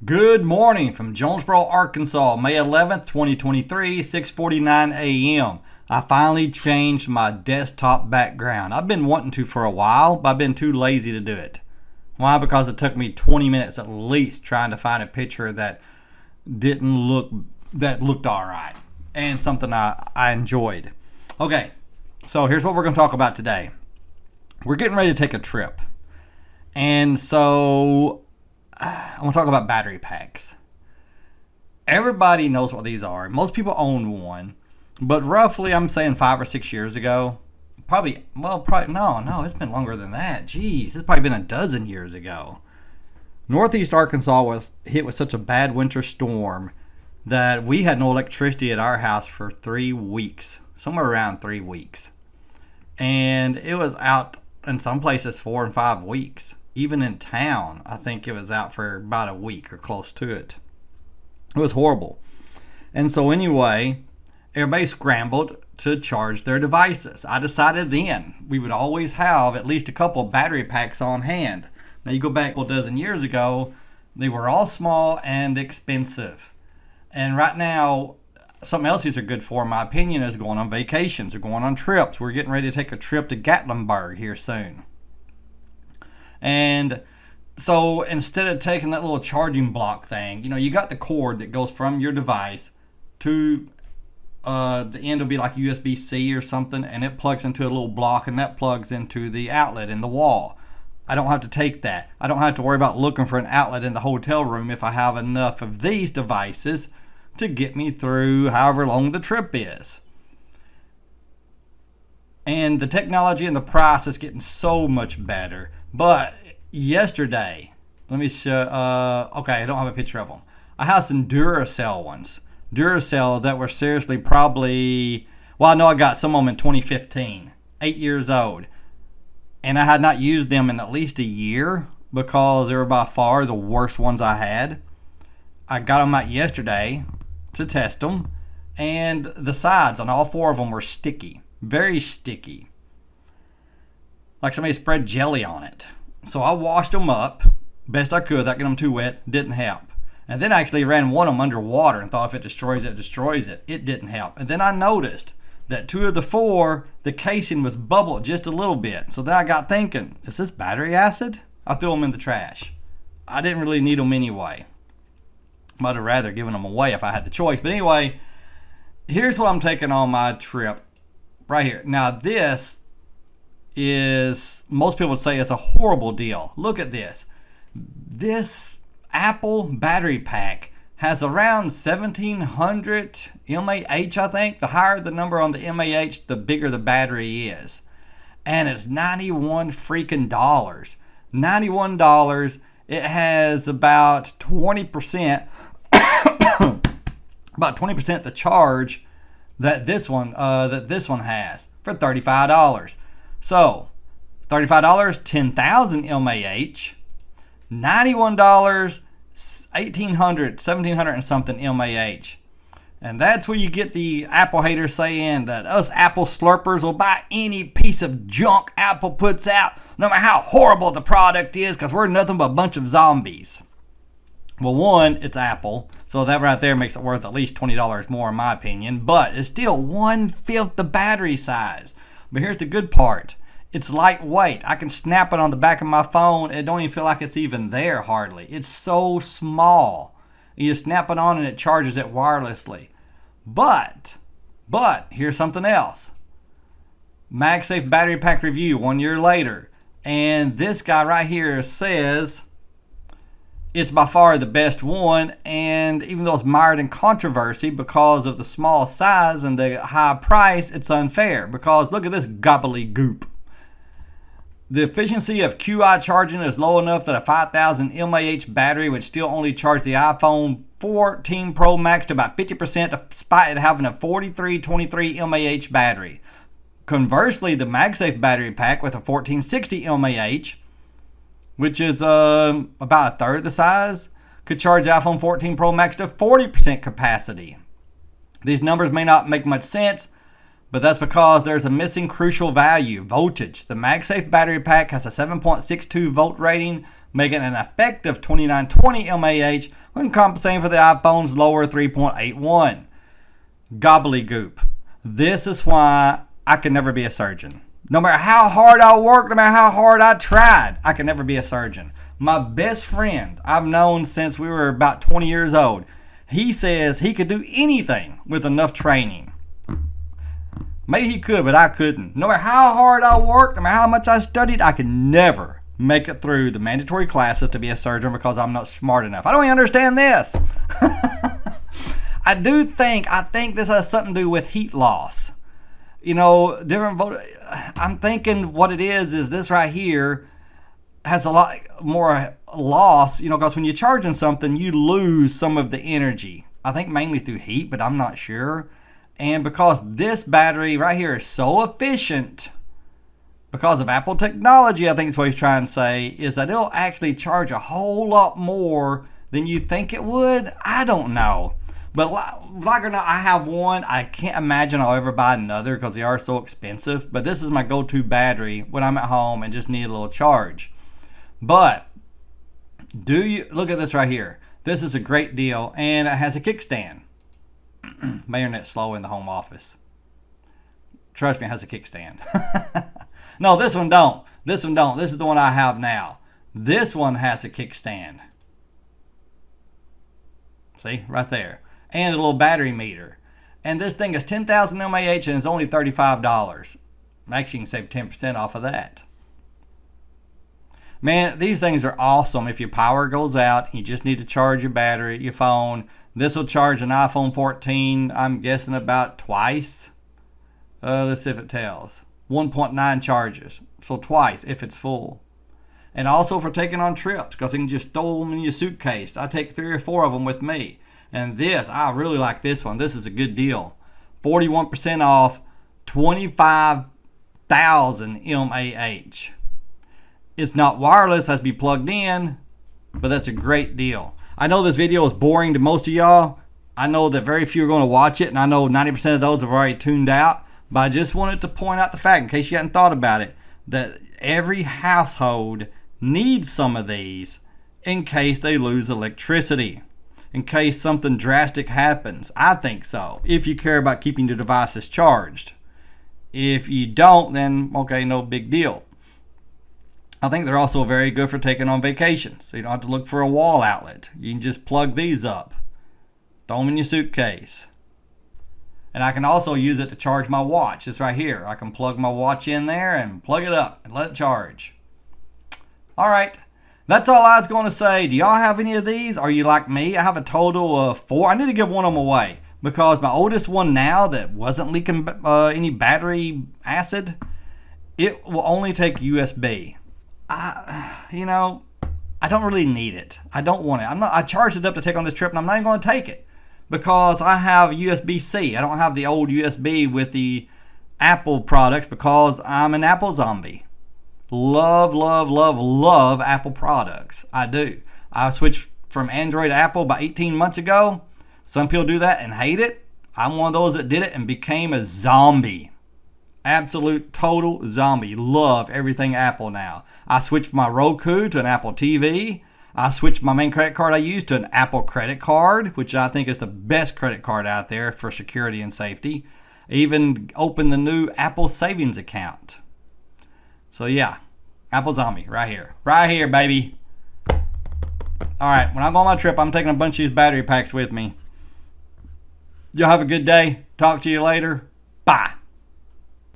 Good morning from Jonesboro, Arkansas, May 11th, 2023, 6:49 a.m. I finally changed my desktop background. I've been wanting to for a while, but I've been too lazy to do it. Why? Because it took me 20 minutes at least trying to find a picture that looked all right and something I enjoyed. Okay, so here's what we're going to talk about today. We're getting ready to take a trip. And so I want to talk about battery packs. Everybody knows what these are. Most people own one, but roughly, I'm saying 5 or 6 years ago, no, it's been longer than that. Jeez, it's probably been a dozen years ago. Northeast Arkansas was hit with such a bad winter storm that we had no electricity at our house for 3 weeks, somewhere around 3 weeks. And it was out in some places 4 and 5 weeks. Even in town, I think it was out for about a week or close to it. It was horrible. And so anyway, everybody scrambled to charge their devices. I decided then we would always have at least a couple of battery packs on hand. Now you go back a dozen years ago, they were all small and expensive. And right now, something else these are good for, in my opinion, is going on vacations or going on trips. We're getting ready to take a trip to Gatlinburg here soon. And so instead of taking that little charging block thing, you got the cord that goes from your device to the end will be like USB-C or something, and it plugs into a little block, and that plugs into the outlet in the wall. I don't have to take that. I don't have to worry about looking for an outlet in the hotel room if I have enough of these devices to get me through however long the trip is. And the technology and the price is getting so much better. But yesterday, let me show. Okay, I don't have a picture of them. I have some Duracell ones. Duracell that were seriously probably. Well, I know I got some of them in 2015, 8 years old, and I had not used them in at least a year because they were by far the worst ones I had. I got them out yesterday to test them, and the sides on all 4 of them were sticky, very sticky. Like somebody spread jelly on it. So I washed them up best I could without getting them too wet. Didn't help. And then I actually ran one of them underwater and thought if it destroys it, it destroys it. It didn't help. And then I noticed that 2 of the 4, the casing was bubbled just a little bit. So then I got thinking, is this battery acid? I threw them in the trash. I didn't really need them anyway. I'd have rather given them away if I had the choice. But anyway, here's what I'm taking on my trip right here. Now this is, most people would say it's a horrible deal. Look at this. This Apple battery pack has around 1700 mAh, I think. The higher the number on the mAh, the bigger the battery is. And it's $91 freaking dollars. $91. It has about 20%, about 20% the charge that this one has for $35. So, $35, 10,000 mAh, $91, 1700 and something mAh. And that's where you get the Apple haters saying that us Apple slurpers will buy any piece of junk Apple puts out, no matter how horrible the product is, because we're nothing but a bunch of zombies. Well, one, it's Apple, so that right there makes it worth at least $20 more in my opinion, but it's still 1/5 the battery size. But here's the good part. It's lightweight. I can snap it on the back of my phone. It don't even feel like it's even there hardly. It's so small. You snap it on and it charges it wirelessly. But here's something else. MagSafe battery pack review 1 year later. And this guy right here says it's by far the best one, and even though it's mired in controversy because of the small size and the high price, it's unfair because look at this gobbledygook. The efficiency of QI charging is low enough that a 5,000 mAh battery would still only charge the iPhone 14 Pro Max to about 50% despite it having a 4323 mAh battery. Conversely, the MagSafe battery pack with a 1460 mAh, which is about a third the size, could charge the iPhone 14 Pro Max to 40% capacity. These numbers may not make much sense, But that's because there's a missing crucial value, voltage. The MagSafe battery pack has a 7.62 volt rating, making an effective 2920 mAh when compensating for the iPhone's lower 3.81. Gobbledygook. This is why I can never be a surgeon. No matter how hard I worked, no matter how hard I tried, I can never be a surgeon. My best friend I've known since we were about 20 years old, he says he could do anything with enough training. Maybe he could, but I couldn't. No matter how hard I worked, no matter how much I studied, I could never make it through the mandatory classes to be a surgeon because I'm not smart enough. I don't even understand this. I think this has something to do with heat loss. You know, I'm thinking what it is this right here has a lot more loss, you know, because when you're charging something, you lose some of the energy. I think mainly through heat, but I'm not sure. And because this battery right here is so efficient, because of Apple technology, I think it's what he's trying to say, is that it'll actually charge a whole lot more than you think it would. I don't know. But like or not, I have one. I can't imagine I'll ever buy another because they are so expensive. But this is my go-to battery when I'm at home and just need a little charge. But look at this right here. This is a great deal, and it has a kickstand. My internet's slow in the home office. Trust me, it has a kickstand. No, this one don't. This one don't. This is the one I have now. This one has a kickstand. See, right there. And a little battery meter. And this thing is 10,000 mAh and is only $35. Actually, you can save 10% off of that. Man, these things are awesome. If your power goes out, you just need to charge your battery, your phone. This will charge an iPhone 14, I'm guessing about twice. Let's see if it tells. 1.9 charges. So twice if it's full. And also for taking on trips, because you can just throw them in your suitcase. I take 3 or 4 of them with me. And this, I really like this one. This is a good deal. 41% off, 25,000 mAh. It's not wireless, has to be plugged in, but that's a great deal. I know this video is boring to most of y'all. I know that very few are going to watch it, and I know 90% of those have already tuned out. But I just wanted to point out the fact, in case you hadn't thought about it, that every household needs some of these in case they lose electricity. In case something drastic happens. I think so, if you care about keeping your devices charged. If you don't, then okay, no big deal. I think they're also very good for taking on vacations. So you don't have to look for a wall outlet. You can just plug these up. Throw them in your suitcase. And I can also use it to charge my watch. It's right here. I can plug my watch in there and plug it up and let it charge. All right. That's all I was going to say. Do y'all have any of these? Are you like me? I have a total of 4. I need to give one of them away because my oldest one now that wasn't leaking any battery acid, it will only take USB. I don't really need it. I don't want it. I charged it up to take on this trip, and I'm not even going to take it because I have USB-C. I don't have the old USB with the Apple products because I'm an Apple zombie. Love, love, love, love Apple products. I do. I switched from Android to Apple about 18 months ago. Some people do that and hate it. I'm one of those that did it and became a zombie. Absolute total zombie. Love everything Apple now. I switched my Roku to an Apple TV. I switched my main credit card I use to an Apple credit card, which I think is the best credit card out there for security and safety. Even opened the new Apple savings account. So yeah, Apple zombie right here. Right here, baby. All right, when I go on my trip, I'm taking a bunch of these battery packs with me. Y'all have a good day. Talk to you later. Bye.